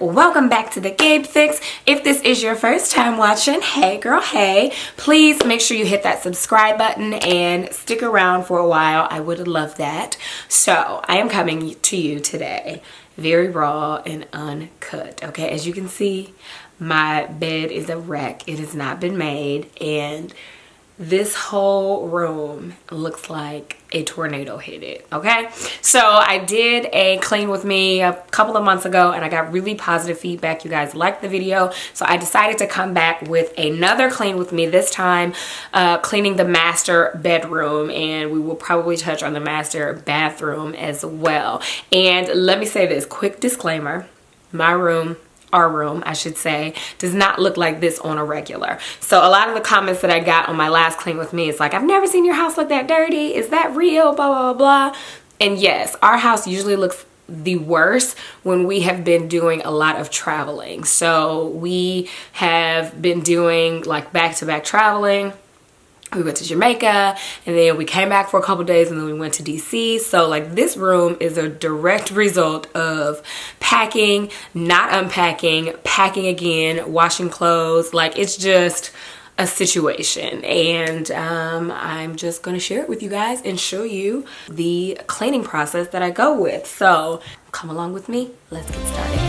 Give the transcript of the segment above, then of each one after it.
Welcome back to the Gabe Fix. If this is your first time watching, hey girl, hey. Please make sure you hit that subscribe button and stick around for a while. I would love that. So I am coming to you today very raw and uncut. Okay, as you can see, my bed is a wreck. It has not been made, and this whole room looks like a tornado hit it. Okay, so I did a clean with me a couple of months ago and I got really positive feedback. You guys liked the video, so I decided to come back with another clean with me, this time cleaning the master bedroom, and we will probably touch on the master bathroom as well. And let me say this quick disclaimer: my room, our room I should say, does not look like this on a regular. So a lot of the comments that I got on my last clean with me is like, I've never seen your house look that dirty, is that real, blah blah blah. And yes, our house usually looks the worst when we have been doing a lot of traveling. So we have been doing like back-to-back traveling. We went to Jamaica and then we came back for a couple days and then we went to DC. So like this room is a direct result of packing, not unpacking, packing again, washing clothes. Like it's just a situation, and I'm just gonna share it with you guys and show you the cleaning process that I go with. So come along with me, let's get started.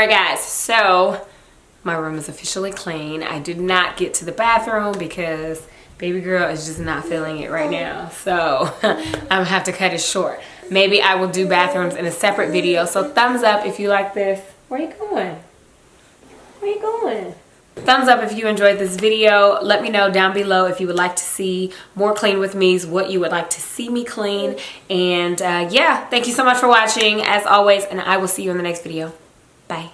right, guys, so my room is officially clean. I did not get to the bathroom because baby girl is just not feeling it right now. So I'm gonna have to cut it short. Maybe I will do bathrooms in a separate video. So thumbs up if you like this. Where you going? Where you going? Thumbs up if you enjoyed this video. Let me know down below if you would like to see more clean with me's, what you would like to see me clean. And yeah, thank you so much for watching as always, and I will see you in the next video. Bye.